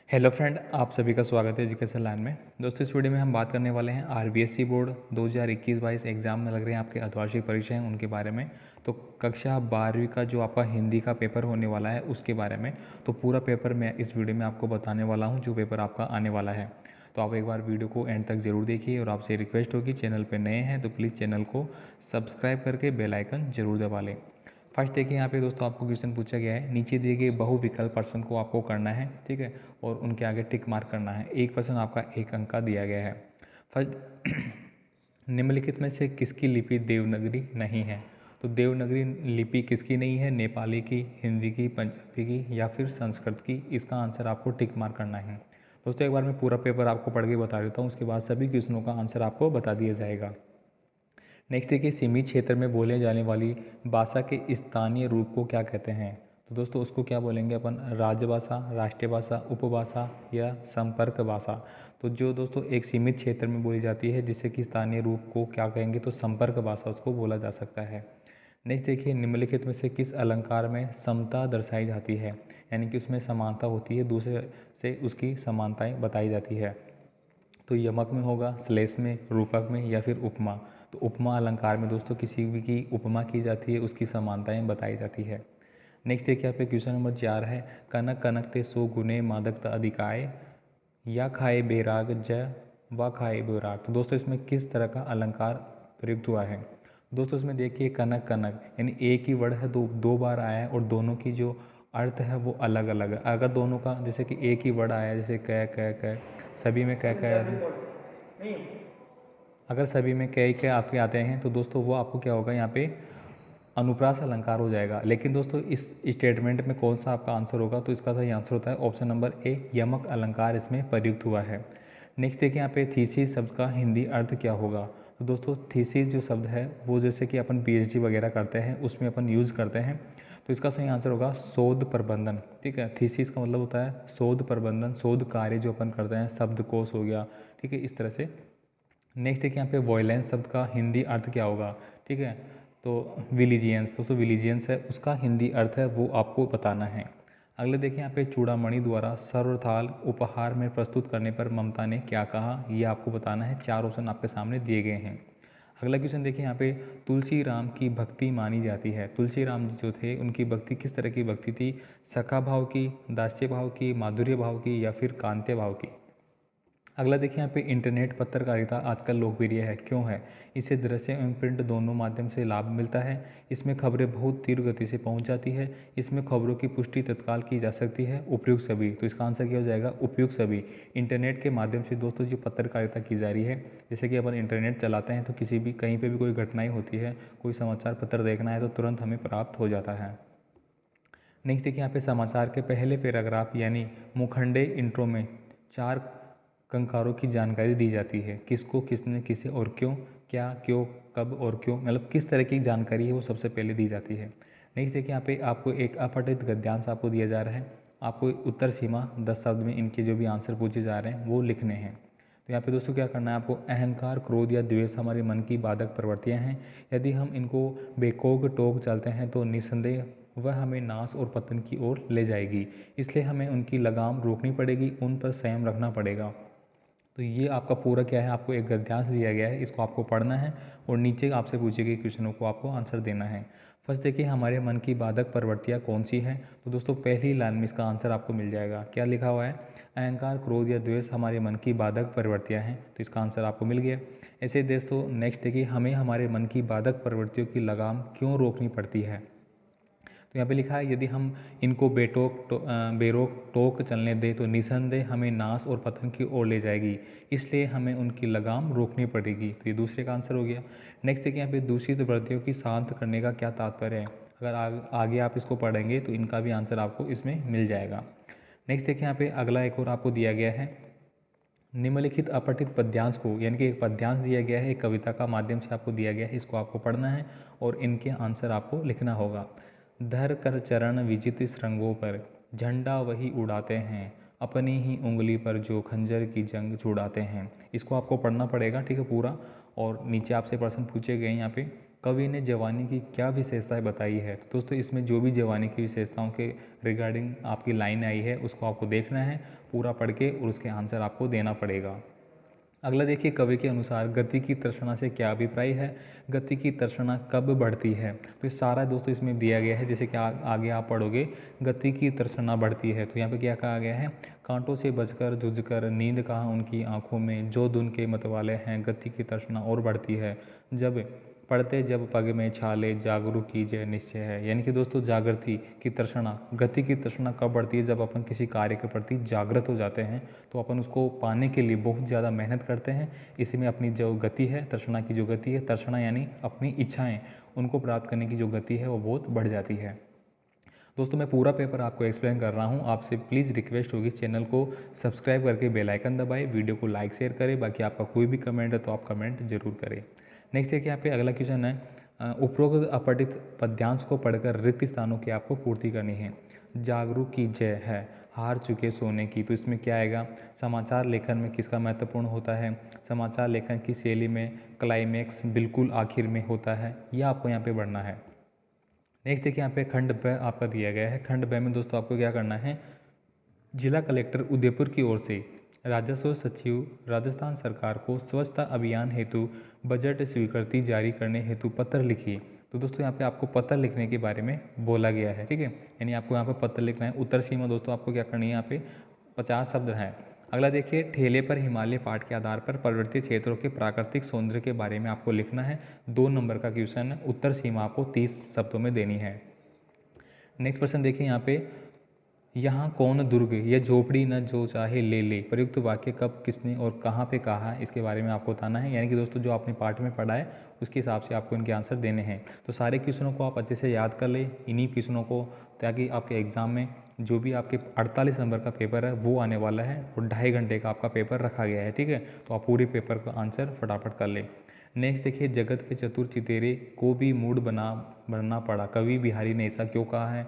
Hello friend, आप सभी का स्वागत है एजुकेशन लाइन में। दोस्तों, इस वीडियो में हम बात करने वाले हैं आरबीएसई बोर्ड 2021-22 एग्ज़ाम में लग रहे हैं आपके अर्धवार्षिक परीक्षा हैं उनके बारे में। तो कक्षा 12वीं का जो आपका हिंदी का पेपर होने वाला है उसके बारे में। तो पूरा पेपर मैं इस वीडियो में आपको बताने वाला हूँ, जो पेपर आपका आने वाला है। तो आप एक बार वीडियो को एंड तक ज़रूर देखिए और आपसे रिक्वेस्ट होगी, चैनल पर नए हैं तो प्लीज़ चैनल को सब्सक्राइब करके बेल आइकन जरूर दबा लें। फर्स्ट देखिए, यहाँ पे दोस्तों आपको क्वेश्चन पूछा गया है, नीचे दिए गए बहुविकल्प प्रश्न को आपको करना है, ठीक है, और उनके आगे टिक मार्क करना है। एक प्रश्न आपका 1 अंक का दिया गया है। फर्स्ट निम्नलिखित में से किसकी लिपि देवनागरी नहीं है? तो देवनागरी लिपि किसकी नहीं है? नेपाली की, हिंदी की, पंजाबी की या फिर संस्कृत की? इसका आंसर आपको टिक मार्क करना है। दोस्तों, एक बार मैं पूरा पेपर आपको पढ़ के बता देता हूँ, उसके बाद सभी क्वेश्चनों का आंसर आपको बता दिया जाएगा। नेक्स्ट देखिए, सीमित क्षेत्र में बोले जाने वाली भाषा के स्थानीय रूप को क्या कहते हैं? तो दोस्तों, उसको क्या बोलेंगे अपन? राजभाषा, राष्ट्रीय भाषा, उपभाषा या संपर्क भाषा? तो जो दोस्तों एक सीमित क्षेत्र में बोली जाती है, जिससे कि स्थानीय रूप को क्या कहेंगे? तो संपर्क भाषा उसको बोला जा सकता है। नेक्स्ट देखिए, निम्नलिखित में से किस अलंकार में समता दर्शाई जाती है? यानी कि उसमें समानता होती है, दूसरे से उसकी समानताएं बताई जाती है। तो यमक में होगा, श्लेष में, रूपक में या फिर उपमा? तो उपमा अलंकार में दोस्तों किसी भी की उपमा की जाती है, उसकी समानताएं बताई जाती है। नेक्स्ट देखिए, यहाँ पे क्वेश्चन नंबर 4 है, कनक कनक ते सो गुने मादक अधिकाय या खाए बेराग ज व खाए बेराग? तो दोस्तों इसमें किस तरह का अलंकार प्रयुक्त हुआ है? दोस्तों इसमें देखिए, कनक कनक यानी एक ही वर्ड है, दो बार आया है और दोनों की जो अर्थ है वो अलग अलग है। अगर दोनों का जैसे कि एक ही वर्ड आया है, जैसे क सभी में क अगर सभी में क आपके आते हैं तो दोस्तों वो आपको क्या होगा, यहाँ पे अनुप्रास अलंकार हो जाएगा। लेकिन दोस्तों इस स्टेटमेंट में कौन सा आपका आंसर होगा? तो इसका सही आंसर होता है ऑप्शन नंबर ए, यमक अलंकार इसमें प्रयुक्त हुआ है। नेक्स्ट देखिए, यहाँ पे थीसिस शब्द का हिंदी अर्थ क्या होगा? तो दोस्तों थीसिस जो शब्द है वो जैसे कि अपन पीएचडी वगैरह करते हैं उसमें अपन यूज़ करते हैं, तो इसका सही आंसर होगा शोध प्रबंधन। ठीक है, थीसिस का मतलब होता है शोध प्रबंधन, शोध कार्य जो अपन करते हैं, शब्दकोश हो गया, ठीक है, इस तरह से। नेक्स्ट देखिए, यहाँ पे वॉयलेंस शब्द का हिंदी अर्थ क्या होगा? ठीक है, तो विलीजियंस, दोस्तों विलीजियंस है उसका हिंदी अर्थ है, वो आपको बताना है। अगले देखिए, यहाँ पे चूड़ामणि द्वारा सर्वथाल उपहार में प्रस्तुत करने पर ममता ने क्या कहा? ये आपको बताना है। 4 ऑप्शन आपके सामने दिए गए हैं। अगला क्वेश्चन देखिए, यहाँ पे तुलसी राम की भक्ति मानी जाती है। तुलसी राम जी जो थे उनकी भक्ति किस तरह की भक्ति थी? सखा भाव की, दास्य भाव की, माधुर्य भाव की या फिर कांत्य भाव की? अगला देखिए, यहाँ पे इंटरनेट पत्रकारिता आजकल लोकप्रिय है, क्यों है? इससे दृश्य एवं प्रिंट दोनों माध्यम से लाभ मिलता है, इसमें खबरें बहुत तीव्र गति से पहुंच जाती है, इसमें खबरों की पुष्टि तत्काल की जा सकती है, उपयुक्त सभी। तो इसका आंसर क्या हो जाएगा? उपयुक्त सभी। इंटरनेट के माध्यम से दोस्तों जो पत्रकारिता की जा रही है, जैसे कि अपन इंटरनेट चलाते हैं तो किसी भी कहीं पर भी कोई घटनाएँ होती है, कोई समाचार पत्र देखना है तो तुरंत हमें प्राप्त हो जाता है। नेक्स्ट देखिए, यहाँ पे समाचार के पहले पैराग्राफ यानी मुखंडे इंट्रो में 4 कंकारों की जानकारी दी जाती है। किसको, किसने, किसे और क्यों? क्या, क्यों, कब और क्यों? मतलब किस तरह की जानकारी है वो सबसे पहले दी जाती है। नेक्स्ट देखिए, यहाँ पे आपको एक अपठित गद्यांश आपको दिया जा रहा है, आपको उत्तर सीमा 10 शब्द में इनके जो भी आंसर पूछे जा रहे हैं वो लिखने हैं। तो यहाँ पे दोस्तों क्या करना है आपको? अहंकार, क्रोध या द्वेष हमारे मन की बाधक प्रवृत्तियाँ हैं, यदि हम इनको बेकोग टोक चलते हैं तो निस्संदेह वह हमें नाश और पतन की ओर ले जाएगी, इसलिए हमें उनकी लगाम रोकनी पड़ेगी, उन पर संयम रखना पड़ेगा। तो ये आपका पूरा क्या है, आपको एक गद्यांश दिया गया है, इसको आपको पढ़ना है और नीचे आपसे पूछे गए क्वेश्चनों को आपको आंसर देना है। फर्स्ट देखिए, हमारे मन की बाधक प्रवृत्तियाँ कौन सी हैं? तो दोस्तों पहली लाइन में इसका आंसर आपको मिल जाएगा। क्या लिखा हुआ है? अहंकार, क्रोध या द्वेष हमारे मन की बाधक प्रवृत्तियाँ हैं, तो इसका आंसर आपको मिल गया। ऐसे दोस्तों नेक्स्ट देखिए, हमें हमारे मन की बाधक प्रवृत्तियों की लगाम क्यों रोकनी पड़ती है? तो यहाँ पे लिखा है, यदि हम इनको बेरोक टोक चलने दें तो निसंदेह हमें नाश और पतन की ओर ले जाएगी, इसलिए हमें उनकी लगाम रोकनी पड़ेगी। तो ये दूसरे का आंसर हो गया। नेक्स्ट देखिए, यहाँ पे दूषित वृत्तियों की शांत करने का क्या तात्पर्य है? अगर आगे आप इसको पढ़ेंगे तो इनका भी आंसर आपको इसमें मिल जाएगा। नेक्स्ट देखिए, यहाँ पे अगला एक और आपको दिया गया है, निम्नलिखित अपठित पद्यांश को, यानी कि एक पद्यांश दिया गया है, एक कविता का माध्यम से आपको दिया गया है, इसको आपको पढ़ना है और इनके आंसर आपको लिखना होगा। धर कर चरण विजित श्रृंगों पर, झंडा वही उड़ाते हैं, अपनी ही उंगली पर जो खंजर की जंग छुड़ाते हैं। इसको आपको पढ़ना पड़ेगा, ठीक है, पूरा। और नीचे आपसे प्रश्न पूछे गए यहाँ पे, कवि ने जवानी की क्या विशेषताएं बताई है। तो दोस्तों इसमें जो भी जवानी की विशेषताओं के रिगार्डिंग आपकी लाइन आई है उसको आपको देखना है पूरा पढ़ के और उसके आंसर आपको देना पड़ेगा। अगला देखिए, कवि के अनुसार गति की तृष्णा से क्या अभिप्राय है, गति की तृष्णा कब बढ़ती है। तो ये सारा दोस्तों इसमें दिया गया है, जैसे कि आगे आप पढ़ोगे गति की तृष्णा बढ़ती है तो यहाँ पे क्या कहा गया है, कांटों से बचकर जूझकर नींद कहाँ उनकी आंखों में, जो धुन के मतवाले हैं गति की तृष्णा और बढ़ती है, जब पढ़ते जब पग में छाले जागरूक कीजिए निश्चय है। यानी कि दोस्तों जागृति की तृष्णा, गति की तृष्णा कब बढ़ती है, जब अपन किसी कार्य के प्रति जागृत हो जाते हैं तो अपन उसको पाने के लिए बहुत ज़्यादा मेहनत करते हैं। इसी में अपनी जो गति है, तृष्णा की जो गति है, तृष्णा यानी अपनी इच्छाएं, उनको प्राप्त करने की जो गति है वो बहुत बढ़ जाती है। दोस्तों मैं पूरा पेपर आपको एक्सप्लेन कर रहा हूँ, आपसे प्लीज़ रिक्वेस्ट होगी चैनल को सब्सक्राइब करके बेल आइकन दबाएं, वीडियो को लाइक शेयर करें, बाकी आपका कोई भी कमेंट है तो आप कमेंट जरूर करें। नेक्स्ट देखिए यहाँ पे अगला क्वेश्चन है, उपरोक्त अपठित पद्यांश को पढ़कर रिक्त स्थानों की आपको पूर्ति करनी है। जागरूक की जय है, हार चुके सोने की, तो इसमें क्या आएगा, समाचार लेखन में किसका महत्वपूर्ण होता है, समाचार लेखन की शैली में क्लाइमेक्स बिल्कुल आखिर में होता है, यह आपको यहाँ पे बढ़ना है। नेक्स्ट देखिए यहाँ पे खंड ब आपका दिया गया है। खंड ब में दोस्तों आपको क्या करना है, जिला कलेक्टर उदयपुर की ओर से राजस्व सचिव राजस्थान सरकार को स्वच्छता अभियान हेतु बजट स्वीकृति जारी करने हेतु पत्र लिखिए। तो दोस्तों यहाँ पे आपको पत्र लिखने के बारे में बोला गया है, ठीक है, यानी आपको यहाँ पे पत्र लिखना है। उत्तर सीमा दोस्तों आपको क्या करनी है, यहाँ पे 50 शब्द हैं। अगला देखिए, ठेले पर हिमालय पाठ के आधार पर पर्वतीय क्षेत्रों के प्राकृतिक सौंदर्य के बारे में आपको लिखना है। 2 नंबर का क्वेश्चन है, उत्तर सीमा आपको 30 शब्दों में देनी है। नेक्स्ट प्रश्न देखिए यहाँ पे, यहाँ कौन दुर्ग या झोपड़ी न जो चाहे ले ले, प्रयुक्त वाक्य कब किसने और कहाँ पे कहा है, इसके बारे में आपको बताना है। यानी कि दोस्तों जो आपने पाठ में पढ़ा है उसके हिसाब से आपको इनके आंसर देने हैं। तो सारे क्वेश्चनों को आप अच्छे से याद कर ले इन्हीं क्वेश्चनों को, ताकि आपके एग्जाम में जो भी आपके 48 नंबर का पेपर है वो आने वाला है और 2.5 घंटे का आपका पेपर रखा गया है, ठीक है। तो आप पूरे पेपर का आंसर फटाफट कर ले। नेक्स्ट देखिए, जगत के चतुर चितेरे को भी मूड बनना पड़ा, कवि बिहारी ने ऐसा क्यों कहा है।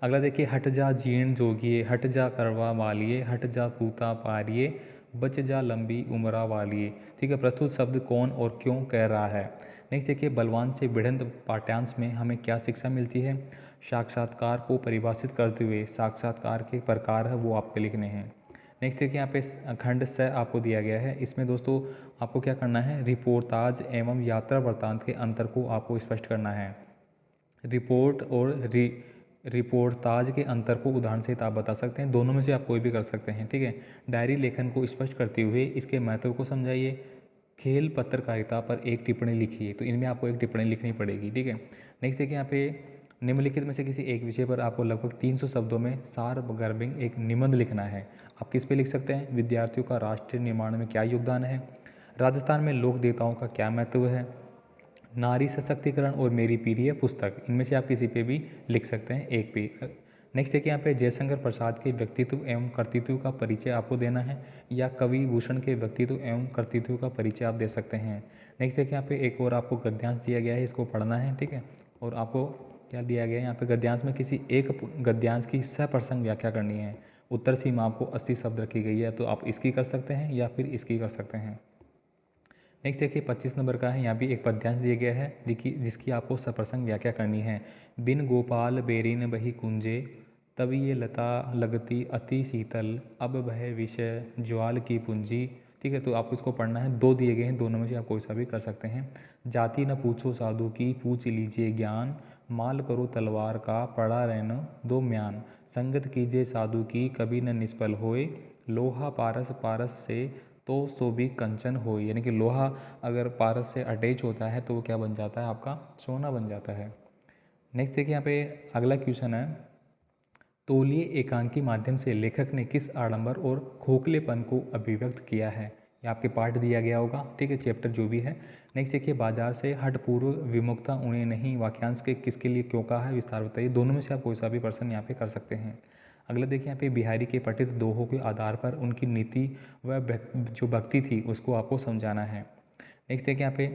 अगला देखिए, हट जा जीर्ण जोगिए, हट जा करवा वालिए, हट जा पूता पारिए, बच जा लंबी उम्रा वालिए, ठीक है। प्रस्तुत शब्द कौन और क्यों कह रहा है। नेक्स्ट देखिए, बलवान से भिड़ंत पाठ्यांश में हमें क्या शिक्षा मिलती है। साक्षात्कार को परिभाषित करते हुए साक्षात्कार के प्रकार है वो आपको लिखने हैं। नेक्स्ट देखिए, यहाँ पे खंड स आपको दिया गया है। इसमें दोस्तों आपको क्या करना है, रिपोर्टाज एवं यात्रा वृत्तांत के अंतर को आपको स्पष्ट करना है। रिपोर्ट और रिपोर्टाज के अंतर को उदाहरण सहित आप बता सकते हैं, दोनों में से आप कोई भी कर सकते हैं, ठीक है। डायरी लेखन को स्पष्ट करते हुए इसके महत्व को समझाइए। खेल पत्रकारिता पर एक टिप्पणी लिखिए, तो इनमें आपको एक टिप्पणी लिखनी पड़ेगी, ठीक है। नेक्स्ट देखिए, यहाँ पे निम्नलिखित में से किसी एक विषय पर आपको लगभग 300 शब्दों में सारगर्भित एक निबंध लिखना है। आप किस पे लिख सकते हैं, विद्यार्थियों का राष्ट्रीय निर्माण में क्या योगदान है, राजस्थान में लोक देवताओं का क्या महत्व है, नारी सशक्तिकरण और मेरी प्रिय पुस्तक, इनमें से आप किसी पे भी लिख सकते हैं एक पे। नेक्स्ट देखिए, यहाँ पे जयशंकर प्रसाद के व्यक्तित्व एवं कर्तृत्व का परिचय आपको देना है, या कवि भूषण के व्यक्तित्व एवं कर्तृत्व का परिचय आप दे सकते हैं। नेक्स्ट देखिए, यहाँ पे एक और आपको गद्यांश दिया गया है, इसको पढ़ना है, ठीक है। और आपको क्या दिया गया है, यहाँ पे गद्यांश में किसी एक गद्यांश की सप्रसंग व्याख्या करनी है। उत्तर सीमा आपको 80 शब्द रखी गई है, तो आप इसकी कर सकते हैं या फिर इसकी कर सकते हैं। नेक्स्ट देखिए, 25 नंबर का है, यहाँ भी एक पद्यांश दिया गया है जिसकी आपको सप्रसंग व्याख्या करनी है। बिन गोपाल बेरिन बही कुंजे, तभी ये लता लगती अति शीतल, अब वह विषय ज्वाल की पूंजी, ठीक है। तो आपको इसको पढ़ना है, 2 दिए गए हैं, दोनों में से आप कोई सा भी कर सकते हैं। जाति न पूछो साधु की, पूछ लीजिए ज्ञान, माल करो तलवार का, पड़ा रहना दो म्यान, संगत कीजिए साधु की, कभी न निष्फल होए, लोहा पारस पारस से तो सो भी कंचन हो। यानी कि लोहा अगर पारस से अटैच होता है तो वो क्या बन जाता है, आपका सोना बन जाता है। नेक्स्ट देखिए, यहाँ पे अगला क्वेश्चन है, तौलिए एकांकी माध्यम से लेखक ने किस आडंबर और खोखलेपन को अभिव्यक्त किया है। ये आपके पाठ दिया गया होगा, ठीक है, चैप्टर जो भी है। नेक्स्ट देखिए, बाजार से हट पूर्व विमुखता उन्हें नहीं, वाक्यांश के किसके लिए क्यों कहा है, विस्तार बताइए। दोनों में से आप कोई सा भी पर्सन यहाँ पे कर सकते हैं। अगला देखिए, यहाँ पे बिहारी के पठित दोहों के आधार पर उनकी नीति व जो भक्ति थी उसको आपको समझाना है। नेक्स्ट देखिए, यहाँ पे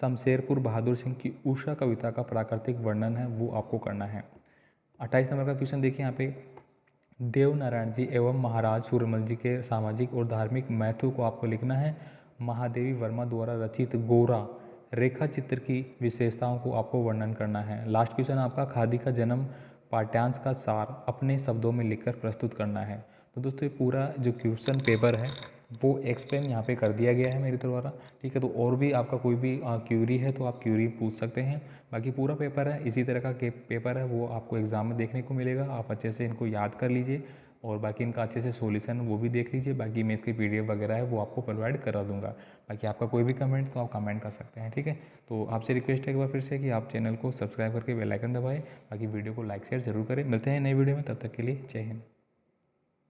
शमशेरपुर बहादुर सिंह की उषा कविता का प्राकृतिक वर्णन है वो आपको करना है। 28 नंबर का क्वेश्चन देखिए, यहाँ पे देवनारायण जी एवं महाराज सूरमल जी के सामाजिक और धार्मिक महत्व को आपको लिखना है। महादेवी वर्मा द्वारा रचित गोरा रेखा चित्र की विशेषताओं को आपको वर्णन करना है। लास्ट क्वेश्चन आपका खादी का जन्म पाठ्यांश का सार अपने शब्दों में लिखकर प्रस्तुत करना है। तो दोस्तों ये पूरा जो क्वेश्चन पेपर है वो एक्सप्लेन यहाँ पे कर दिया गया है मेरे द्वारा, ठीक है। तो और भी आपका कोई भी क्यूरी है तो आप क्यूरी पूछ सकते हैं। बाकी पूरा पेपर है इसी तरह का पेपर है, वो आपको एग्ज़ाम में देखने को मिलेगा। आप अच्छे से इनको याद कर लीजिए और बाकी इनका अच्छे से सॉल्यूशन वो भी देख लीजिए। बाकी मैं इसकी PDF वगैरह है वो आपको प्रोवाइड करा दूंगा। बाकी आपका कोई भी कमेंट तो आप कमेंट कर सकते हैं, ठीक है। तो आपसे रिक्वेस्ट है एक बार फिर से कि आप चैनल को सब्सक्राइब करके बेल आइकन दबाएं। बाकी वीडियो को लाइक शेयर जरूर करें। मिलते हैं नई वीडियो में, तब तक के लिए जय हिंद।